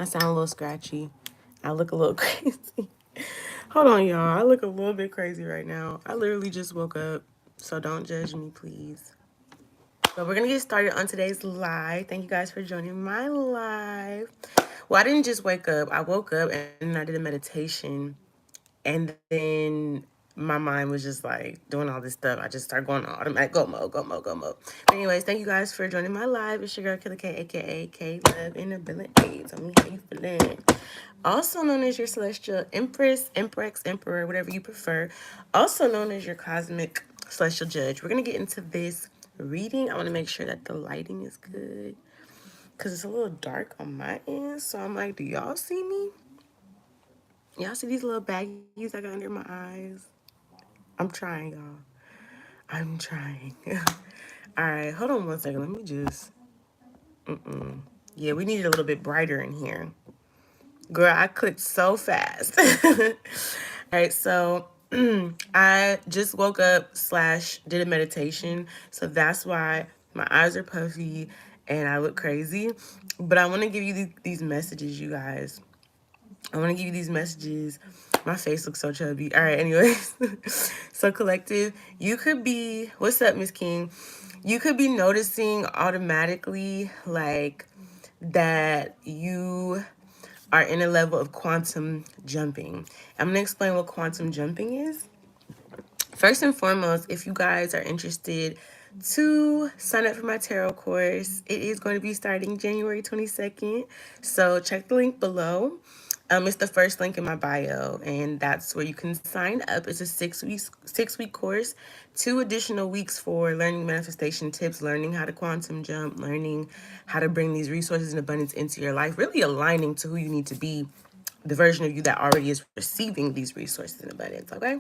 I sound a little scratchy. I look a little crazy. Hold on, y'all. I look a little bit crazy right now. I literally just woke up, so don't judge me, please. But we're going to get started on today's live. Thank you guys for joining my live. Well, I didn't just wake up. I woke up and I did a meditation. And then my mind was just like doing all this stuff. I just started going on automatic go mode, go mode, go mode. But anyways, thank you guys for joining my live. It's your girl Killer K, aka K Love in a Billion AIDS. I'm how you feeling? Also known as your celestial empress, empress, emperor, whatever you prefer. Also known as your cosmic celestial judge. We're gonna get into this reading. I want to make sure that the lighting is good because it's a little dark on my end. So I'm like, do y'all see me? Y'all see these little baggies I got under my eyes? I'm trying, y'all. I'm trying. All right, hold on one second. Let me just. Yeah, we need it a little bit brighter in here. Girl, I clicked so fast. All right, so I just woke up slash did a meditation. So that's why my eyes are puffy and I look crazy. But I want to give you these messages, you guys. I want to give you these messages. My face looks so chubby. All right, anyways. So collective, you could be, what's up, Miss King? You could be noticing automatically like that you are in a level of quantum jumping. I'm going to explain what quantum jumping is. First and foremost, if you guys are interested to sign up for my tarot course, it is going to be starting January 22nd. So check the link below. It's the first link in my bio, and that's where you can sign up. It's a 6-week course, 2 additional weeks for learning manifestation tips, learning how to quantum jump, learning how to bring these resources and abundance into your life, really aligning to who you need to be, the version of you that already is receiving these resources and abundance, okay?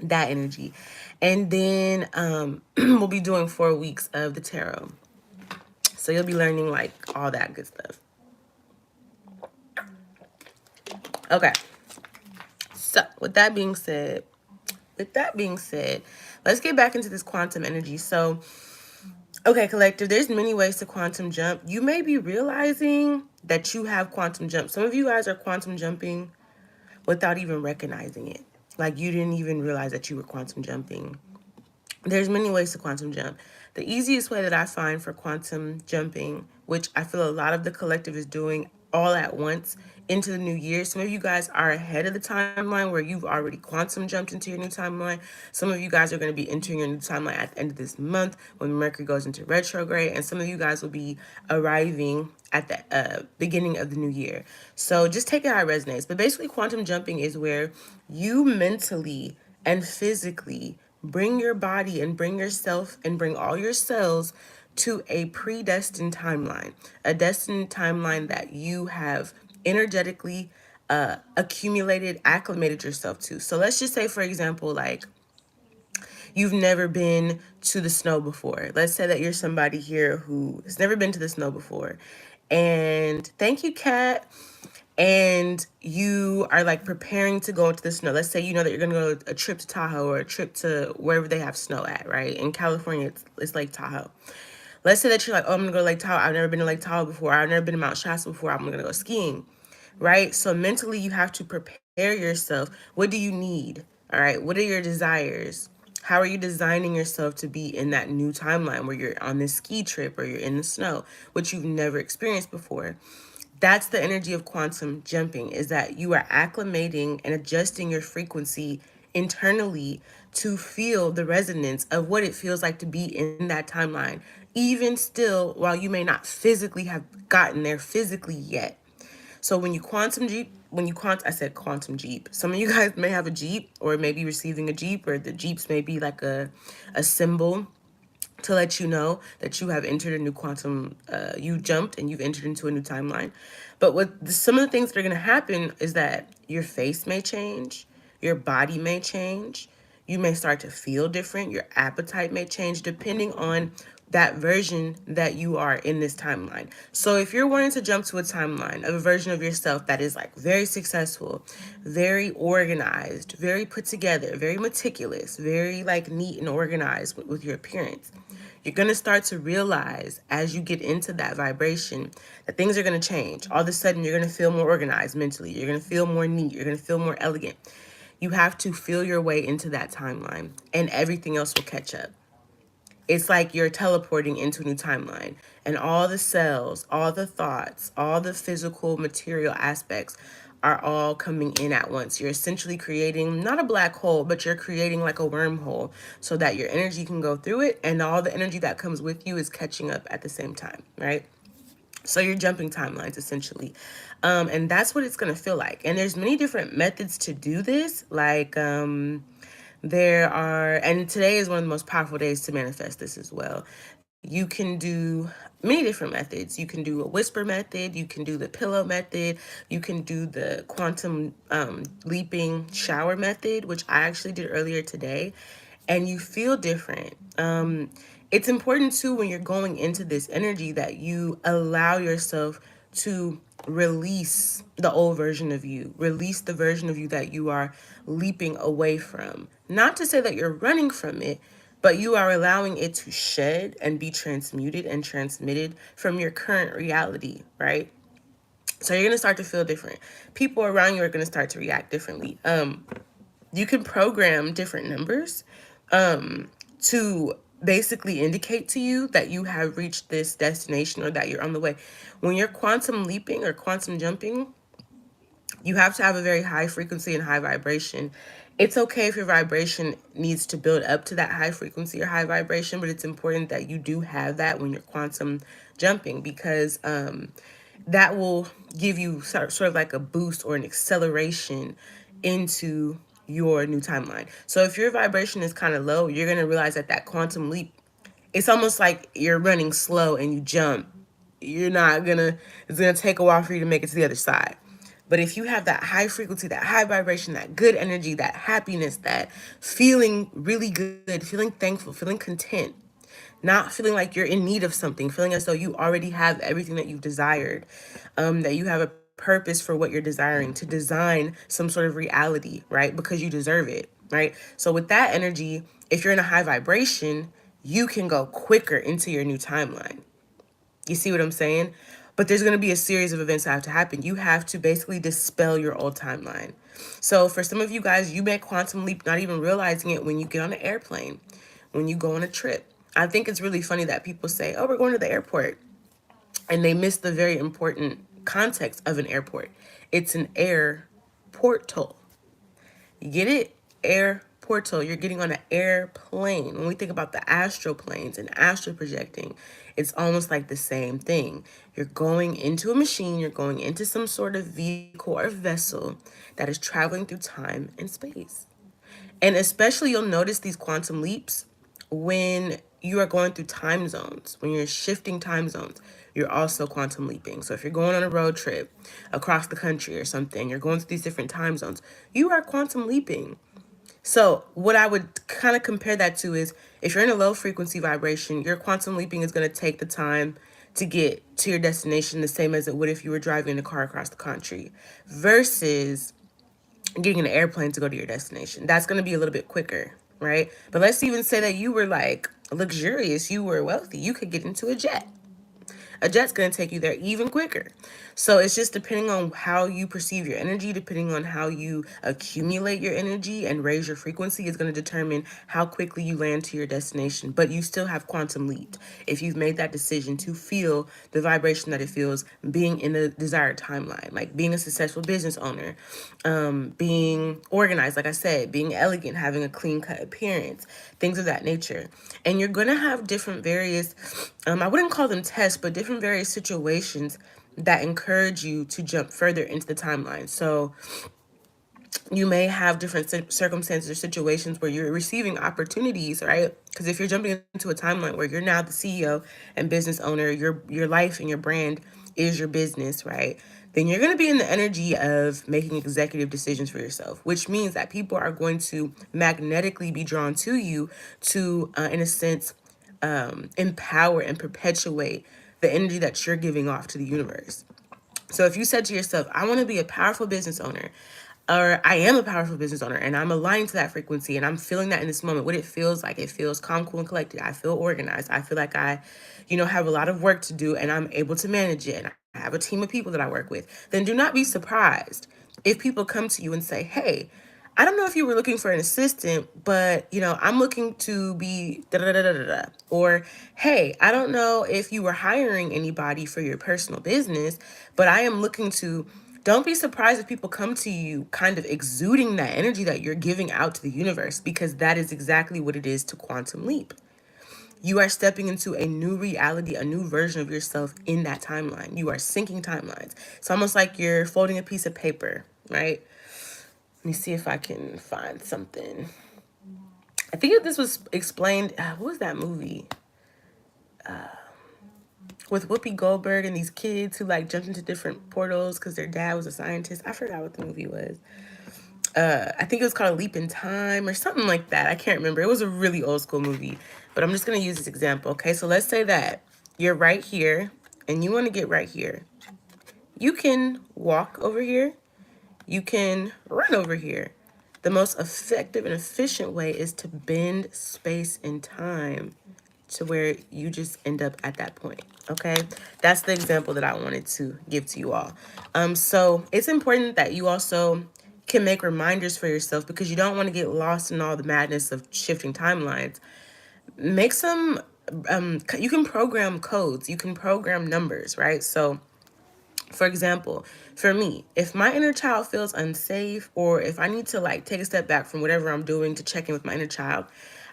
That energy. And then we'll be doing 4 weeks of the tarot. So you'll be learning like all that good stuff. Okay. So with that being said, let's get back into this quantum energy. So, okay, collective, there's many ways to quantum jump. You may be realizing that you have quantum jump. Some of you guys are quantum jumping without even recognizing it. Like you didn't even realize that you were quantum jumping. There's many ways to quantum jump. The easiest way that I find for quantum jumping, which I feel a lot of the collective is doing all at once into the new year. Some of you guys are ahead of the timeline where you've already quantum jumped into your new timeline. Some of you guys are going to be entering your new timeline at the end of this month when Mercury goes into retrograde. And some of you guys will be arriving at the beginning of the new year. So just take it how it resonates. But basically, quantum jumping is where you mentally and physically bring your body and bring yourself and bring all your cells to a predestined timeline, a destined timeline that you have energetically accumulated, acclimated yourself to. So let's just say, for example, like you've never been to the snow before. Let's say that you're somebody here who has never been to the snow before. And thank you, Kat. And you are like preparing to go into the snow. Let's say you know that you're going to go a trip to Tahoe or a trip to wherever they have snow at, right? In California, it's Lake Tahoe. Let's say that you're like, oh, I'm going to go to Lake Tahoe. I've never been to Lake Tahoe before. I've never been to Mount Shasta before. I'm going to go skiing, right? So mentally, you have to prepare yourself. What do you need? All right. What are your desires? How are you designing yourself to be in that new timeline where you're on this ski trip or you're in the snow, which you've never experienced before? That's the energy of quantum jumping, is that you are acclimating and adjusting your frequency internally to feel the resonance of what it feels like to be in that timeline, even still while you may not physically have gotten there physically yet. So when you quantum jeep, I said quantum jeep. Some of you guys may have a jeep or maybe receiving a jeep, or the jeeps may be like a symbol to let you know that you have entered a new quantum, you jumped and you've entered into a new timeline. But some of the things that are going to happen is that your face may change, your body may change, you may start to feel different, your appetite may change depending on that version that you are in this timeline. So if you're wanting to jump to a timeline of a version of yourself that is like very successful, very organized, very put together, very meticulous, very like neat and organized with your appearance, you're going to start to realize as you get into that vibration that things are going to change. All of a sudden, you're going to feel more organized mentally. You're going to feel more neat. You're going to feel more elegant. You have to feel your way into that timeline, and everything else will catch up. It's like you're teleporting into a new timeline, and all the cells, all the thoughts, all the physical material aspects are all coming in at once. You're essentially creating not a black hole, but you're creating like a wormhole so that your energy can go through it, and all the energy that comes with you is catching up at the same time, right? So you're jumping timelines essentially. And that's what it's going to feel like. And there's many different methods to do this. Like, there are, and today is one of the most powerful days to manifest this as well. You can do many different methods. You can do a whisper method. You can do the pillow method. You can do the quantum leaping shower method, which I actually did earlier today. And you feel different. It's important too when you're going into this energy that you allow yourself to release the old version of you, release the version of you that you are leaping away from. Not to say that you're running from it, but you are allowing it to shed and be transmuted and transmitted from your current reality, right? So you're going to start to feel different. People around you are going to start to react differently. You can program different numbers to basically indicate to you that you have reached this destination or that you're on the way. When you're quantum leaping or quantum jumping, you have to have a very high frequency and high vibration. It's okay if your vibration needs to build up to that high frequency or high vibration, but it's important that you do have that when you're quantum jumping, because that will give you sort of like a boost or an acceleration into your new timeline. So if your vibration is kind of low, you're going to realize that that quantum leap, it's almost like you're running slow and you jump. You're not going to, it's going to take a while for you to make it to the other side. But if you have that high frequency, that high vibration, that good energy, that happiness, that feeling really good, feeling thankful, feeling content, not feeling like you're in need of something, feeling as though you already have everything that you've desired, that you have a purpose for what you're desiring, to design some sort of reality, right? Because you deserve it, right? So with that energy, if you're in a high vibration, you can go quicker into your new timeline. You see what I'm saying? But there's going to be a series of events that have to happen. You have to basically dispel your old timeline. So for some of you guys, you make quantum leap not even realizing it when you get on an airplane, when you go on a trip. I think it's really funny that people say, oh, we're going to the airport, and they miss the very important context of an airport. It's an air portal. You get it? Air portal. You're getting on an airplane. When we think about the astral planes and astral projecting, it's almost like the same thing. You're going into a machine, you're going into some sort of vehicle or vessel that is traveling through time and space. And especially you'll notice these quantum leaps when you are going through time zones, when you're shifting time zones. You're also quantum leaping. So if you're going on a road trip across the country or something, you're going through these different time zones, you are quantum leaping. So what I would kind of compare that to is if you're in a low frequency vibration, your quantum leaping is going to take the time to get to your destination the same as it would if you were driving a car across the country, versus getting an airplane to go to your destination. That's going to be a little bit quicker, right? But let's even say that you were like luxurious, you were wealthy, you could get into a jet. A jet's going to take you there even quicker. So it's just depending on how you perceive your energy, depending on how you accumulate your energy and raise your frequency is going to determine how quickly you land to your destination. But you still have quantum leaped if you've made that decision to feel the vibration that it feels being in the desired timeline, like being a successful business owner, being organized, like I said, being elegant, having a clean cut appearance, things of that nature. And you're going to have different various, I wouldn't call them tests, but different various situations that encourage you to jump further into the timeline. So you may have different circumstances or situations where you're receiving opportunities, right? Because if you're jumping into a timeline where you're now the CEO and business owner, your life and your brand is your business, right? Then you're going to be in the energy of making executive decisions for yourself, which means that people are going to magnetically be drawn to you to, in a sense, empower and perpetuate the energy that you're giving off to the universe. So if you said to yourself, I want to be a powerful business owner, or I am a powerful business owner and I'm aligned to that frequency and I'm feeling that in this moment. What it feels like, it feels calm, cool, and collected. I feel organized. I feel like I, have a lot of work to do and I'm able to manage it. And I have a team of people that I work with. Then do not be surprised if people come to you and say, hey, I don't know if you were looking for an assistant, but I'm looking to be da da da da da da. Or, hey, I don't know if you were hiring anybody for your personal business, but I am looking to. Don't be surprised if people come to you kind of exuding that energy that you're giving out to the universe, because that is exactly what it is to quantum leap. You are stepping into a new reality, a new version of yourself in that timeline. You are syncing timelines. It's almost like you're folding a piece of paper, right? Let me see if I can find something. I think this was explained. What was that movie with Whoopi Goldberg and these kids who like jumped into different portals because their dad was a scientist? I forgot what the movie was. I think it was called Leap in Time or something like that. I can't remember. It was a really old school movie, but I'm just going to use this example. Okay, so let's say that you're right here and you want to get right here. You can walk over here. You can run over here. The most effective and efficient way is to bend space and time to where you just end up at that point. Okay, that's the example that I wanted to give to you all. So it's important that you also can make reminders for yourself, because you don't want to get lost in all the madness of shifting timelines. Make some you can program codes, you can program numbers, right? So for example, for me, if my inner child feels unsafe, or if I need to like take a step back from whatever I'm doing to check in with my inner child,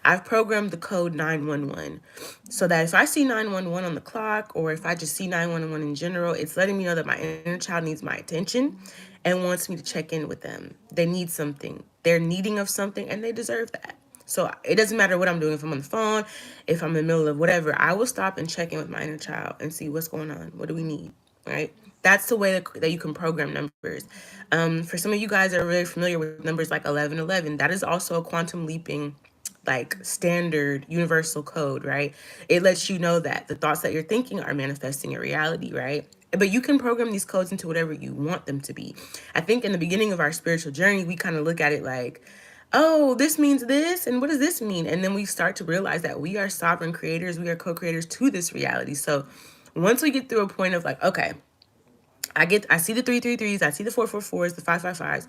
I've programmed the code 911 so that if I see 911 on the clock, or if I just see 911 in general, it's letting me know that my inner child needs my attention and wants me to check in with them. They need something. They're needing of something and they deserve that. So it doesn't matter what I'm doing. If I'm on the phone, if I'm in the middle of whatever, I will stop and check in with my inner child and see what's going on. What do we need? Right? That's the way that you can program numbers. For some of you guys that are really familiar with numbers like 1111, that is also a quantum leaping, like standard universal code, right? It lets you know that the thoughts that you're thinking are manifesting your reality, right? But you can program these codes into whatever you want them to be. I think in the beginning of our spiritual journey, we kind of look at it like, oh, this means this, and what does this mean? And then we start to realize that we are sovereign creators, we are co-creators to this reality. So once we get through a point of like, okay, I see the 333s, I see the 444s, the 555s.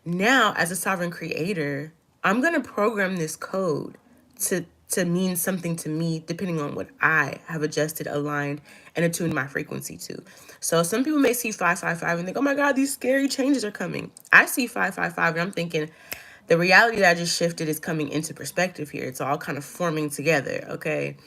Now, as a sovereign creator, I'm gonna program this code to mean something to me, depending on what I have adjusted, aligned, and attuned my frequency to. So some people may see 555 and think, oh my God, these scary changes are coming. I see 555 and I'm thinking, the reality that I just shifted is coming into perspective here. It's all kind of forming together, okay?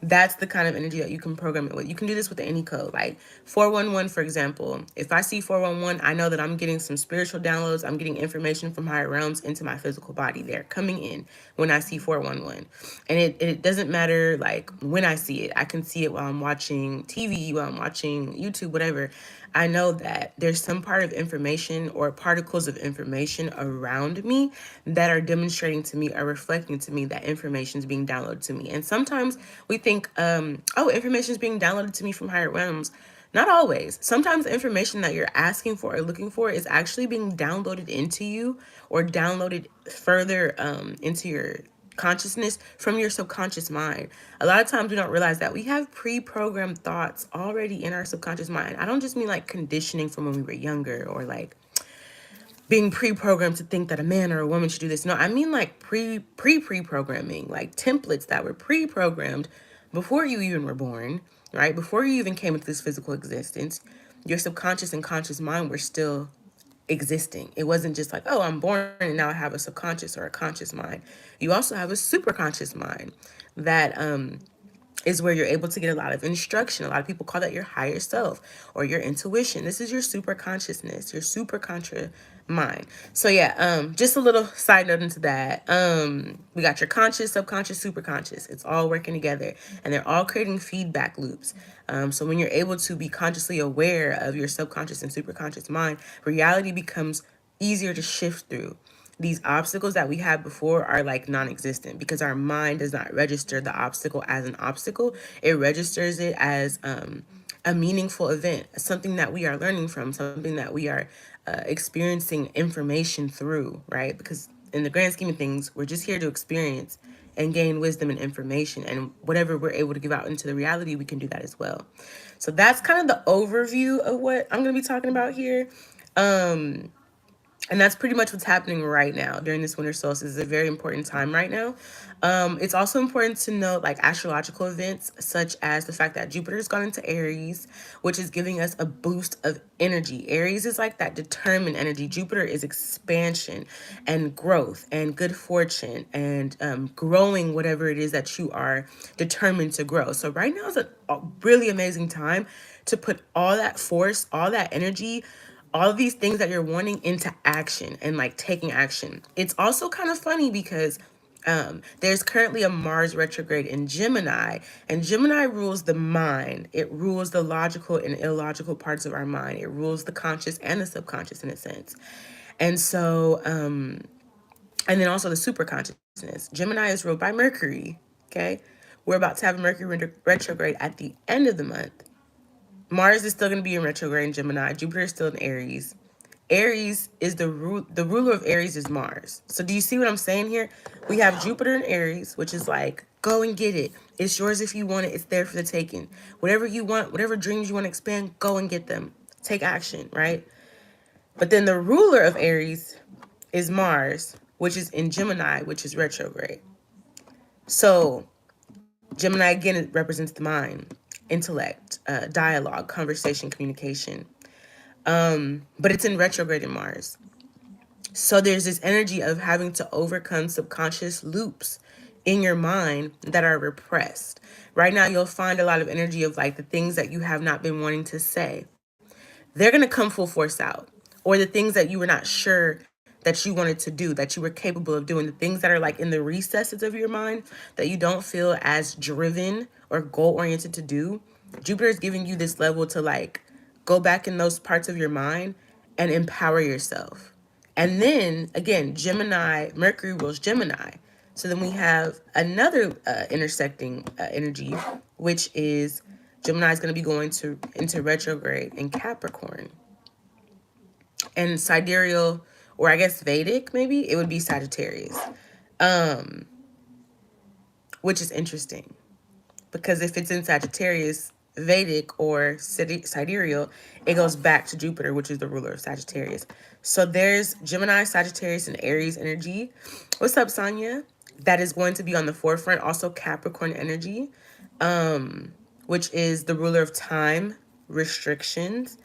That's the kind of energy that you can program it with. You can do this with any code. Like 411, for example. If I see 411, I know that I'm getting some spiritual downloads. I'm getting information from higher realms into my physical body. They're coming in when I see 411. And it doesn't matter like when I see it. I can see it while I'm watching TV, while I'm watching YouTube, whatever. I know that there's some part of information or particles of information around me that are demonstrating to me, are reflecting to me that information is being downloaded to me. And sometimes we think, oh, information is being downloaded to me from higher realms. Not always. Sometimes the information that you're asking for or looking for is actually being downloaded into you, or downloaded further into your consciousness from your subconscious mind. A lot of times we don't realize that we have pre-programmed thoughts already in our subconscious mind. I don't just mean like conditioning from when we were younger, or like being pre-programmed to think that a man or a woman should do this. No, I mean like pre-programming, like templates that were pre-programmed before you even were born, right? Before you even came into this physical existence. Your subconscious and conscious mind were still existing. It wasn't just like, oh, I'm born and now I have a subconscious or a conscious mind. You also have a super conscious mind that is where you're able to get a lot of instruction. A lot of people call that your higher self or your intuition. This is your super consciousness, your super contra mind. So yeah, just a little side note into that. We got your conscious, subconscious, super conscious. It's all working together and they're all creating feedback loops. So when you're able to be consciously aware of your subconscious and super conscious mind, reality becomes easier to shift through. These obstacles that we had before are like non-existent, because our mind does not register the obstacle as an obstacle. It registers it as a meaningful event, something that we are learning from, something that we are experiencing information through, right? Because in the grand scheme of things, we're just here to experience and gain wisdom and information. And whatever we're able to give out into the reality, we can do that as well. So that's kind of the overview of what I'm going to be talking about here. And that's pretty much what's happening right now during this winter solstice. Is a very important time right now. It's also important to note like astrological events, such as the fact that Jupiter's gone into Aries, which is giving us a boost of energy. Aries is like that determined energy. Jupiter is expansion and growth and good fortune and growing whatever it is that you are determined to grow. So right now is a really amazing time to put all that force, all that energy, all of these things that you're wanting into action and like taking action. It's also kind of funny because there's currently a Mars retrograde in Gemini, and Gemini rules the mind. It rules the logical and illogical parts of our mind. It rules the conscious and the subconscious in a sense. And so, and then also the super consciousness. Gemini is ruled by Mercury. Okay. We're about to have a Mercury retrograde at the end of the month. Mars is still going to be in retrograde in Gemini. Jupiter is still in Aries. Aries is the ruler of Aries is Mars. So do you see what I'm saying here? We have Jupiter in Aries, which is like, go and get it. It's yours if you want it. It's there for the taking. Whatever you want, whatever dreams you want to expand, go and get them. Take action, right? But then the ruler of Aries is Mars, which is in Gemini, which is retrograde. So Gemini, again, it represents the mind, intellect, dialogue, conversation, communication. But it's in retrograde in Mars. So there's this energy of having to overcome subconscious loops in your mind that are repressed. Right now, you'll find a lot of energy of like the things that you have not been wanting to say. They're going to come full force out. Or the things that you were not sure that you wanted to do, that you were capable of doing, the things that are like in the recesses of your mind that you don't feel as driven or goal oriented to do. Jupiter is giving you this level to like go back in those parts of your mind and empower yourself. And then again, Gemini, Mercury rules Gemini. So then we have another intersecting energy, which is Gemini is going to be going into retrograde in Capricorn. And sidereal, or I guess Vedic, maybe it would be Sagittarius, which is interesting because if it's in Sagittarius, Vedic or sidereal, it goes back to Jupiter, which is the ruler of Sagittarius. So there's Gemini, Sagittarius, and Aries energy. What's up, Sonia? That is going to be on the forefront. Also Capricorn energy, which is the ruler of time, restrictions.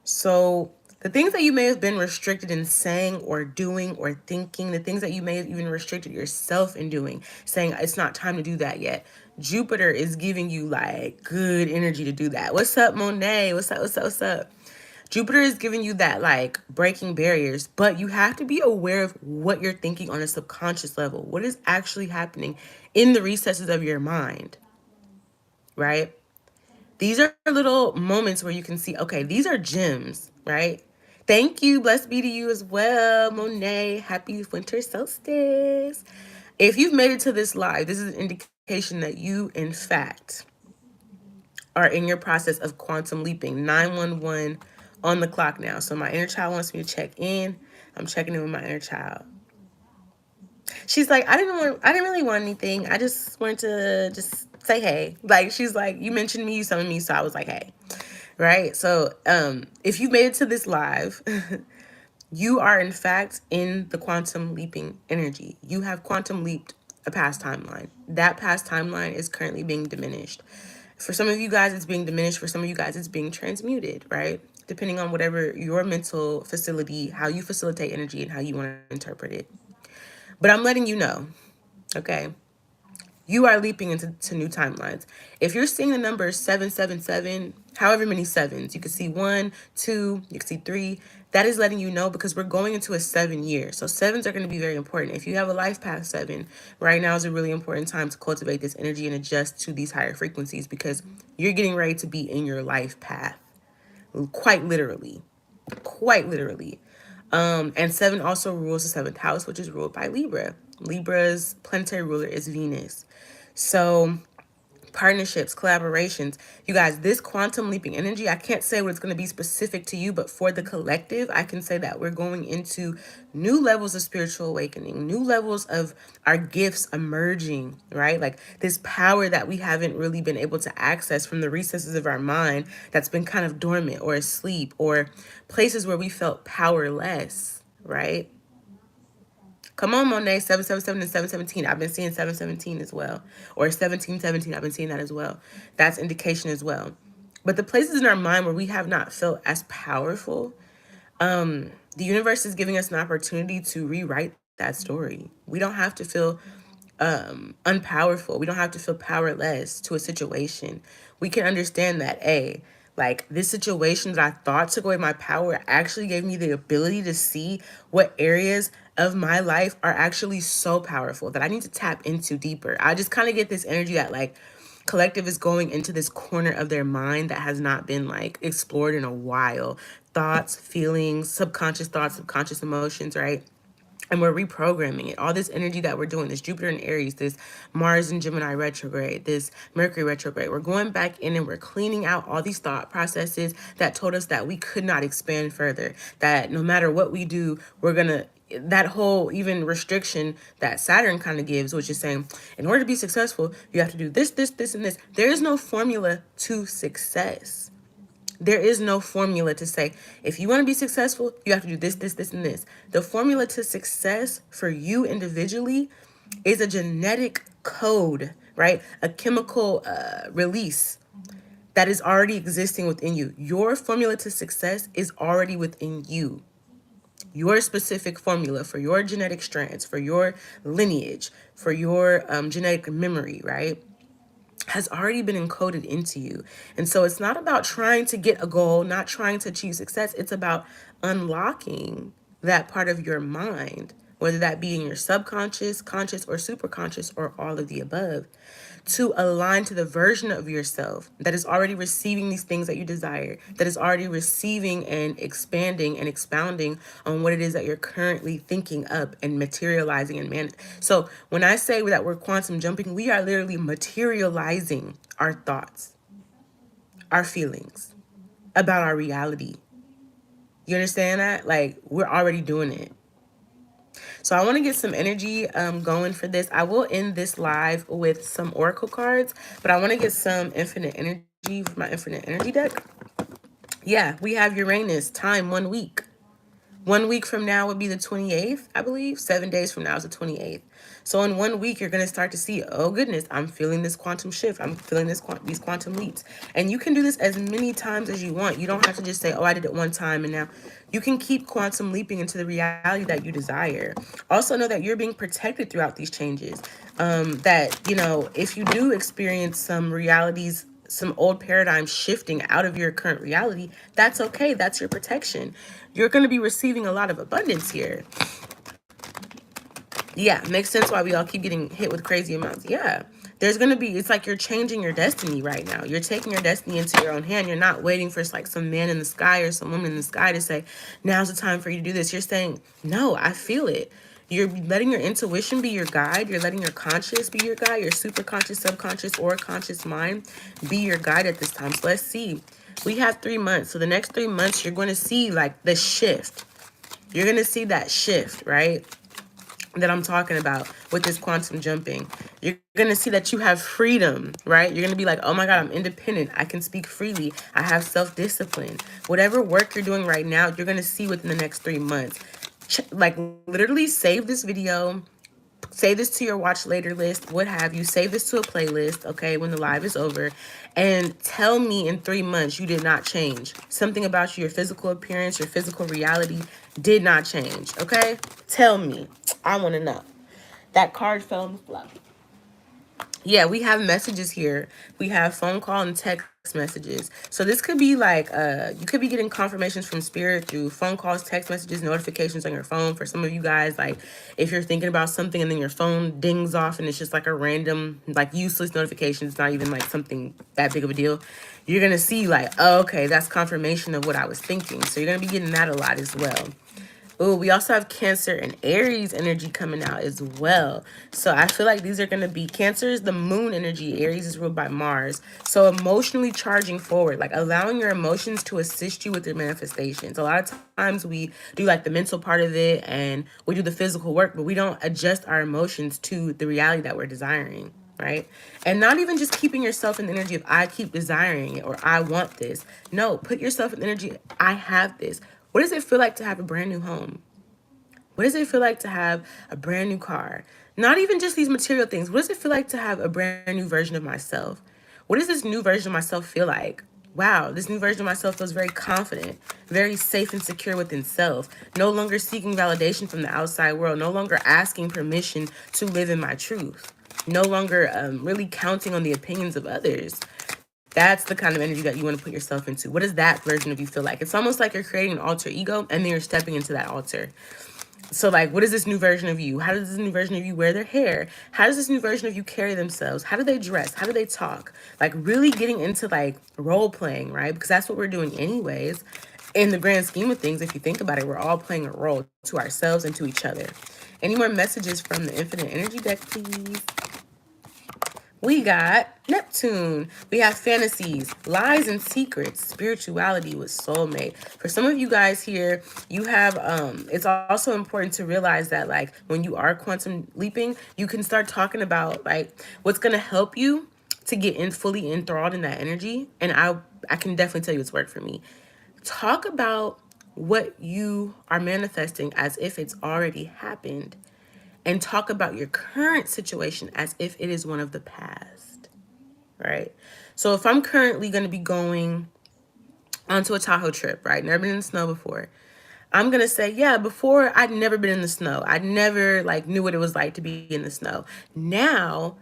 So the things that you may have been restricted in saying or doing or thinking, the things that you may have even restricted yourself in doing, saying it's not time to do that yet. Jupiter is giving you like good energy to do that. What's up, Monet? What's up? What's up? What's up? Jupiter is giving you that like breaking barriers, but you have to be aware of what you're thinking on a subconscious level. What is actually happening in the recesses of your mind, right? These are little moments where you can see, okay, these are gems, right? Thank you. Blessed be to you as well, Monet. Happy winter solstice. If you've made it to this live, this is an indication that you, in fact, are in your process of quantum leaping. 911 on the clock now. So my inner child wants me to check in. I'm checking in with my inner child. She's like, I didn't really want anything. I just wanted to just say hey. Like, she's like, you mentioned me, you summoned me, so I was like, hey. Right? So if you've made it to this live, you are in fact in the quantum leaping energy. You have quantum leaped a past timeline. That past timeline is currently being diminished. For some of you guys, it's being diminished. For some of you guys, it's being transmuted, right? Depending on whatever your mental facility, how you facilitate energy and how you want to interpret it. But I'm letting you know, okay? You are leaping into new timelines. If you're seeing the number 777, however many sevens, you can see 1, 2, you can see 3. That is letting you know because we're going into a 7 year. So sevens are going to be very important. If you have a life path 7, right now is a really important time to cultivate this energy and adjust to these higher frequencies because you're getting ready to be in your life path. Quite literally. Quite literally. And 7 also rules the 7th house, which is ruled by Libra. Libra's planetary ruler is Venus. So partnerships, collaborations. You guys, this quantum leaping energy, I can't say what it's going to be specific to you, but for the collective, I can say that we're going into new levels of spiritual awakening, new levels of our gifts emerging, right? Like this power that we haven't really been able to access from the recesses of our mind that's been kind of dormant or asleep, or places where we felt powerless, right? Come on, Monet, 777 and 717. I've been seeing 717 as well. Or 1717, I've been seeing that as well. That's indication as well. But the places in our mind where we have not felt as powerful, the universe is giving us an opportunity to rewrite that story. We don't have to feel unpowerful. We don't have to feel powerless to a situation. We can understand that, like this situation that I thought took away my power actually gave me the ability to see what areas of my life are actually so powerful that I need to tap into deeper. I just kind of get this energy that like collective is going into this corner of their mind that has not been like explored in a while. Thoughts, feelings, thoughts, subconscious emotions, right? And we're reprogramming it. All this energy that we're doing, this Jupiter and Aries, this Mars and Gemini retrograde, this Mercury retrograde, we're going back in and we're cleaning out all these thought processes that told us that we could not expand further, that no matter what we do, we're gonna, that whole even restriction that Saturn kind of gives, which is saying, in order to be successful, you have to do this, this, this, and this. There is no formula to success. There is no formula to say, if you want to be successful, you have to do this, this, this, and this. The formula to success for you individually is a genetic code, right? A chemical release that is already existing within you. Your formula to success is already within you. Your specific formula for your genetic strands, for your lineage, for your genetic memory, right? Has already been encoded into you. And so it's not about trying to get a goal, not trying to achieve success. It's about unlocking that part of your mind, whether that be in your subconscious, conscious, or superconscious, or all of the above, to align to the version of yourself that is already receiving these things that you desire, that is already receiving and expanding and expounding on what it is that you're currently thinking up and materializing and So when I say that we're quantum jumping, we are literally materializing our thoughts, our feelings about our reality. You understand that? Like, we're already doing it. So I want to get some energy going for this. I will end this live with some oracle cards, but I want to get some infinite energy for my infinite energy deck. Yeah, we have Uranus, time 1 week. 1 week from now would be the 28th, I believe. 7 days from now is the 28th. So in 1 week, you're going to start to see, oh goodness, I'm feeling this quantum shift. I'm feeling these quantum leaps. And you can do this as many times as you want. You don't have to just say, oh, I did it one time and now. You can keep quantum leaping into the reality that you desire. Also know that you're being protected throughout these changes. That, you know, if you do experience some realities, some old paradigms shifting out of your current reality, that's okay. That's your protection. You're going to be receiving a lot of abundance here. Yeah, makes sense why we all keep getting hit with crazy amounts. Yeah, there's going to be, it's like you're changing your destiny right now. You're taking your destiny into your own hand. You're not waiting for like some man in the sky or some woman in the sky to say, now's the time for you to do this. You're saying, no, I feel it. You're letting your intuition be your guide. You're letting your conscious be your guide, your super conscious, subconscious, or conscious mind be your guide at this time. So let's see. We have 3 months. So the next 3 months, you're going to see like the shift. You're going to see that shift, right? That I'm talking about with this quantum jumping. You're going to see that you have freedom, right? You're going to be like, oh my God, I'm independent. I can speak freely. I have self-discipline. Whatever work you're doing right now, you're going to see within the next 3 months. Like literally save this video, save this to your watch later list, what have you, save this to a playlist, okay, when the live is over, and tell me in 3 months you did not change. Something about you, your physical appearance, your physical reality did not change, okay? Tell me. I want to know. That card fell on the floor. Yeah, we have messages here. We have phone call and text messages. So this could be like, you could be getting confirmations from spirit through phone calls, text messages, notifications on your phone. For some of you guys, like if you're thinking about something and then your phone dings off and it's just like a random, like useless notification. It's not even like something that big of a deal. You're going to see like, oh, okay, that's confirmation of what I was thinking. So you're going to be getting that a lot as well. Oh, we also have Cancer and Aries energy coming out as well. So I feel like these are going to be Cancer is the moon energy. Aries is ruled by Mars. So emotionally charging forward, like allowing your emotions to assist you with your manifestations. A lot of times we do like the mental part of it and we do the physical work, but we don't adjust our emotions to the reality that we're desiring. Right? And not even just keeping yourself in the energy of I keep desiring it or I want this. No, put yourself in the energy, I have this. What does it feel like to have a brand new home? What does it feel like to have a brand new car? Not even just these material things. What does it feel like to have a brand new version of myself? What does this new version of myself feel like? Wow, this new version of myself feels very confident, very safe and secure within self. No longer seeking validation from the outside world, no longer asking permission to live in my truth, no longer really counting on the opinions of others. That's the kind of energy that you want to put yourself into. What does that version of you feel like? It's almost like you're creating an alter ego and then you're stepping into that altar. So, like, what is this new version of you? How does this new version of you wear their hair? How does this new version of you carry themselves? How do they dress? How do they talk? Like, really getting into like role playing, right? Because that's what we're doing, anyways. In the grand scheme of things, if you think about it, we're all playing a role to ourselves and to each other. Any more messages from the Infinite Energy deck, please? We got Neptune. We have fantasies, lies and secrets, spirituality with soulmate. For some of you guys here, you have it's also important to realize that like when you are quantum leaping, you can start talking about like what's going to help you to get in fully enthralled in that energy. And I can definitely tell you it's worked for me. Talk about what you are manifesting as if it's already happened, and talk about your current situation as if it is one of the past, right? So if I'm currently going to be going onto a Tahoe trip, right? Never been in the snow before. I'm going to say, yeah, before I'd never been in the snow. I never like knew what it was like to be in the snow. Now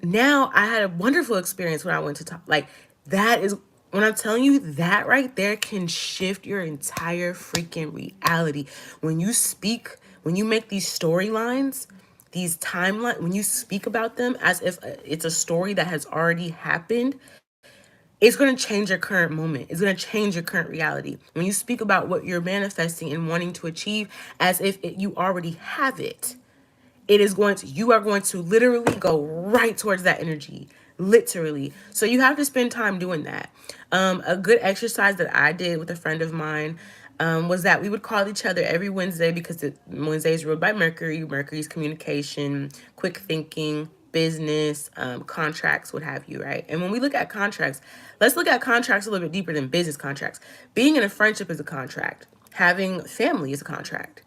I had a wonderful experience when I went to like that is when I'm telling you that right there can shift your entire freaking reality. When you speak, when you make these storylines, these timeline, when you speak about them as if it's a story that has already happened, it's going to change your current moment. It's going to change your current reality. When you speak about what you're manifesting and wanting to achieve as if you already have it, it is going to, you are going to literally go right towards that energy, literally. So you have to spend time doing that. A good exercise that I did with a friend of mine was that we would call each other every Wednesday, because Wednesday is ruled by Mercury. Mercury's communication, quick thinking, business, contracts, what have you, right? And when we look at contracts, let's look at contracts a little bit deeper than business contracts. Being in a friendship is a contract. Having family is a contract.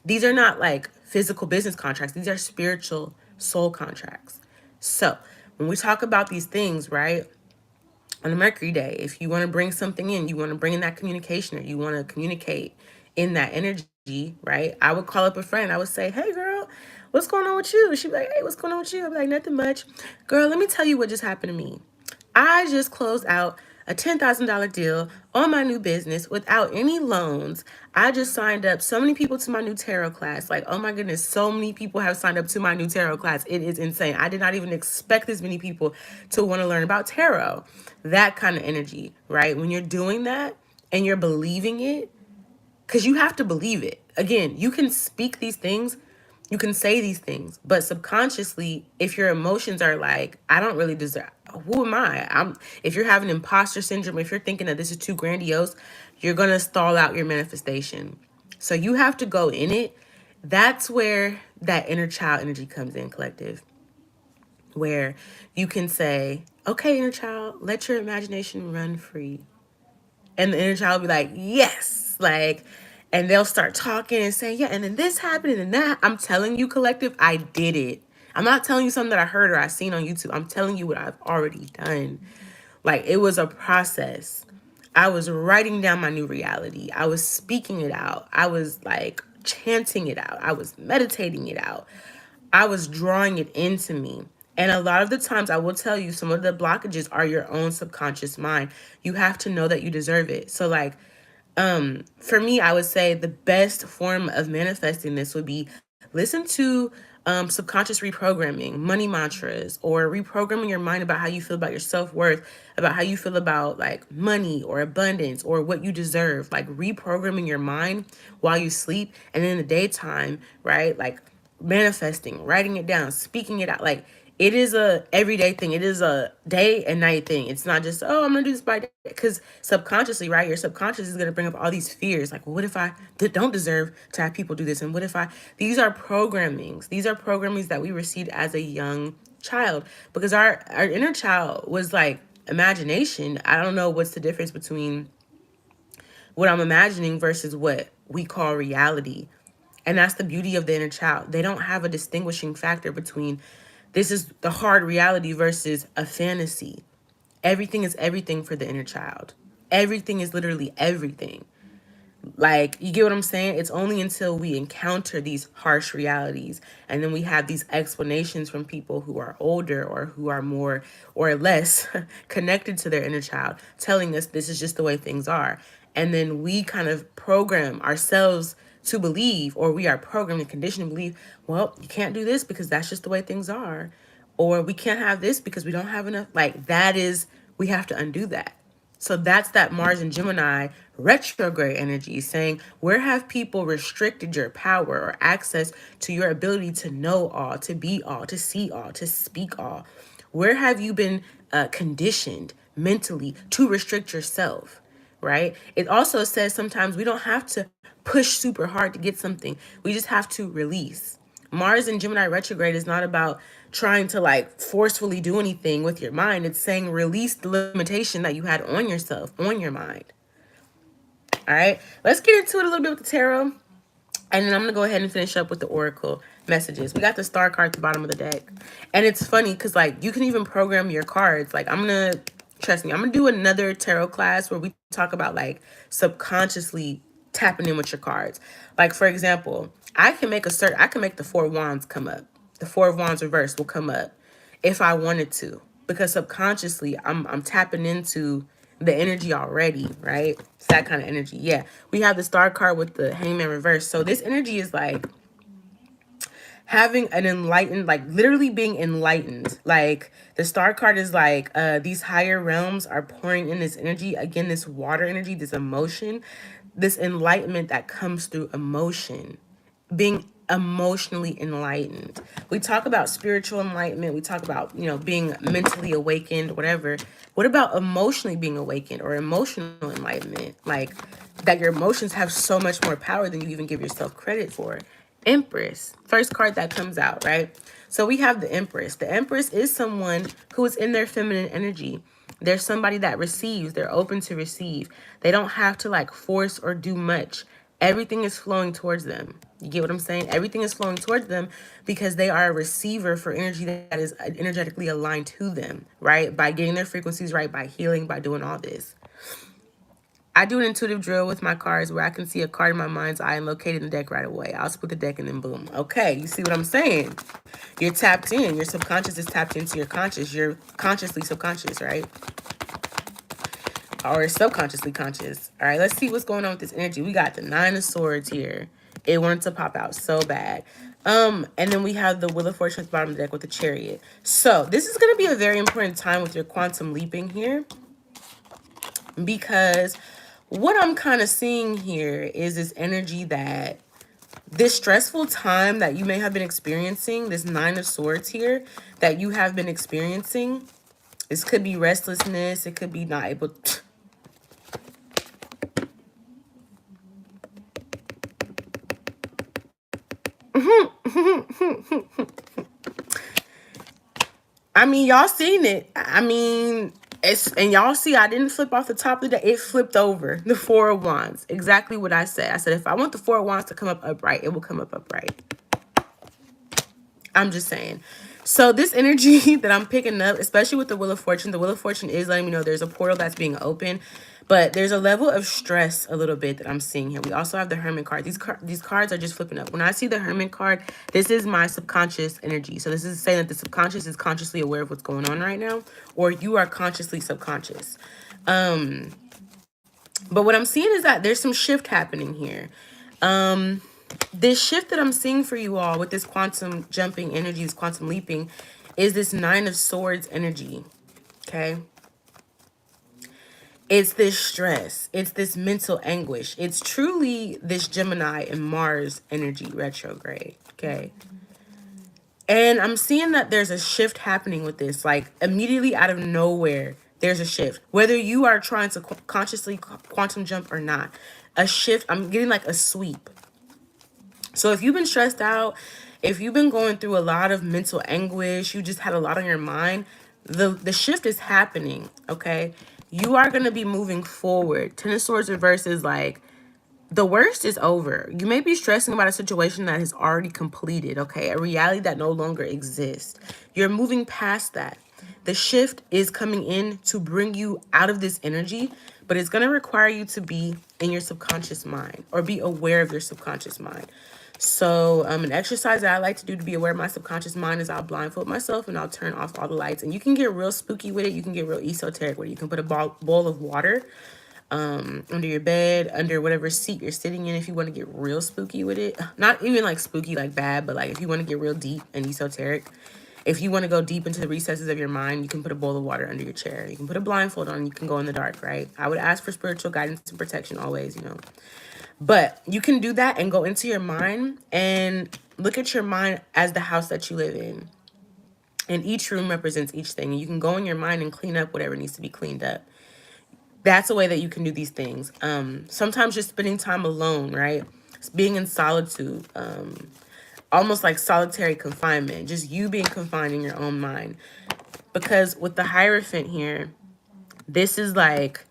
These are not like physical business contracts. These are spiritual soul contracts. So when we talk about these things, right, on a Mercury day, if you want to bring something in, you want to bring in that communication, or you want to communicate in that energy, right? I would call up a friend. I would say, hey, girl, what's going on with you? She'd be like, hey, what's going on with you? I'd be like, nothing much. Girl, let me tell you what just happened to me. I just closed out a $10,000 deal on my new business without any loans. I just signed up so many people to my new tarot class. Like, oh my goodness, so many people have signed up to my new tarot class. It is insane. I did not even expect this many people to want to learn about tarot. That kind of energy, right? When you're doing that and you're believing it, because you have to believe it. Again, you can speak these things, you can say these things, but subconsciously, if your emotions are like, I don't really deserve, who am I? If you're having imposter syndrome, if you're thinking that this is too grandiose, you're going to stall out your manifestation. So you have to go in it. That's where that inner child energy comes in, collective, where you can say, okay, inner child, let your imagination run free. And the inner child will be like, yes, like, and they'll start talking and saying, yeah, and then this happened and then that. I'm telling you, collective, I did it. I'm not telling you something that I heard or I seen on YouTube. I'm telling you what I've already done. Like, it was a process. I was writing down my new reality. I was speaking it out. I was like chanting it out. I was meditating it out. I was drawing it into me. And a lot of the times, I will tell you, some of the blockages are your own subconscious mind. You have to know that you deserve it. So, like, for me, I would say the best form of manifesting this would be listen to subconscious reprogramming, money mantras, or reprogramming your mind about how you feel about your self-worth, about how you feel about like money or abundance or what you deserve, like reprogramming your mind while you sleep. And in the daytime, right, like manifesting, writing it down, speaking it out. Like it is a everyday thing. It is a day and night thing. It's not just, oh, I'm gonna do this by day, because subconsciously, right, your subconscious is gonna bring up all these fears, like, well, what if I don't deserve to have people do this, and what if I, these are programmings, that we received as a young child, because our inner child was like imagination. I don't know what's the difference between what I'm imagining versus what we call reality. And that's the beauty of the inner child. They don't have a distinguishing factor between this is the hard reality versus a fantasy. Everything is everything for the inner child. Everything is literally everything. Like, you get what I'm saying? It's only until we encounter these harsh realities and then we have these explanations from people who are older or who are more or less connected to their inner child, telling us this is just the way things are. And then we kind of program ourselves to believe, or we are programmed and conditioned to believe, well, you can't do this because that's just the way things are. Or we can't have this because we don't have enough. Like, that is, we have to undo that. So that's that Mars and Gemini retrograde energy saying, where have people restricted your power or access to your ability to know all, to be all, to see all, to speak all? Where have you been conditioned mentally to restrict yourself, right? It also says sometimes we don't have to push super hard to get something. We just have to release. Mars in Gemini retrograde is not about trying to like forcefully do anything with your mind. It's saying release the limitation that you had on yourself, on your mind. All right, let's get into it a little bit with the tarot. And then I'm going to go ahead and finish up with the oracle messages. We got the star card at the bottom of the deck. And it's funny because like you can even program your cards. Like I'm going to, trust me, I'm going to do another tarot class where we talk about like subconsciously tapping in with your cards. Like for example, I can make the Four of Wands come up. The Four of Wands reverse will come up if I wanted to, because subconsciously I'm tapping into the energy already, right? It's that kind of energy. Yeah, we have the star card with the hangman reverse. So this energy is like having an enlightened, like literally being enlightened. Like the star card is like these higher realms are pouring in this energy, again, this water energy, this emotion, this enlightenment that comes through emotion, being emotionally enlightened. We talk about spiritual enlightenment, we talk about, you know, being mentally awakened, whatever. What about emotionally being awakened or emotional enlightenment? Like that your emotions have so much more power than you even give yourself credit for. Empress, first card that comes out, right? So we have the Empress. The Empress is someone who is in their feminine energy. They're somebody that receives. They're open to receive. They don't have to like force or do much. Everything is flowing towards them. You get what I'm saying? Everything is flowing towards them because they are a receiver for energy that is energetically aligned to them, right? By getting their frequencies right, by healing, by doing all this. I do an intuitive drill with my cards where I can see a card in my mind's eye and locate it in the deck right away. I'll split the deck and then boom. Okay, you see what I'm saying? You're tapped in. Your subconscious is tapped into your conscious. You're consciously subconscious, right? Or subconsciously conscious. All right, let's see what's going on with this energy. We got the Nine of Swords here. It wanted to pop out so bad. And then we have the Wheel of Fortune at the bottom of the deck with the Chariot. So this is going to be a very important time with your quantum leaping here, because what I'm kind of seeing here is this energy that this stressful time that you may have been experiencing, this Nine of Swords here that you have been experiencing, this could be restlessness. It could be not able to... I mean, y'all seen it. I mean, and y'all see I didn't flip off the top of the deck. It flipped over. The Four of Wands. Exactly what I said. I said, if I want the Four of Wands to come up upright, it will come up upright. I'm just saying. So this energy that I'm picking up, especially with the Wheel of Fortune, the Wheel of Fortune is letting me know there's a portal that's being opened. But there's a level of stress a little bit that I'm seeing here. We also have the Hermit card. These cards are just flipping up. When I see the Hermit card, this is my subconscious energy. So this is saying that the subconscious is consciously aware of what's going on right now, or you are consciously subconscious. But what I'm seeing is that there's some shift happening here. this shift that I'm seeing for you all with this quantum jumping energy, this quantum leaping, is this Nine of Swords energy. Okay. It's this stress. It's this mental anguish. It's truly this Gemini and Mars energy retrograde. Okay. And I'm seeing that there's a shift happening with this. Like immediately out of nowhere, there's a shift. Whether you are trying to consciously quantum jump or not, a shift. I'm getting like a sweep. So if you've been stressed out, if you've been going through a lot of mental anguish, you just had a lot on your mind, the shift is happening, okay? You are going to be moving forward. Ten of Swords reverse is like, the worst is over. You may be stressing about a situation that has already completed, okay? A reality that no longer exists. You're moving past that. The shift is coming in to bring you out of this energy, but it's going to require you to be in your subconscious mind or be aware of your subconscious mind. So an exercise that I like to do to be aware of my subconscious mind is I'll blindfold myself and I'll turn off all the lights. And you can get real spooky with it. You can get real esoteric with it. You can put a bowl of water under your bed, under whatever seat you're sitting in if you want to get real spooky with it. Not even like spooky like bad, but like if you want to get real deep and esoteric. If you want to go deep into the recesses of your mind, you can put a bowl of water under your chair. You can put a blindfold on, you can go in the dark, right? I would ask for spiritual guidance and protection always, you know. But you can do that and go into your mind and look at your mind as the house that you live in. And each room represents each thing. And you can go in your mind and clean up whatever needs to be cleaned up. That's a way that you can do these things. Sometimes just spending time alone, right? Being in solitude, almost like solitary confinement, just you being confined in your own mind. Because with the Hierophant here, this is like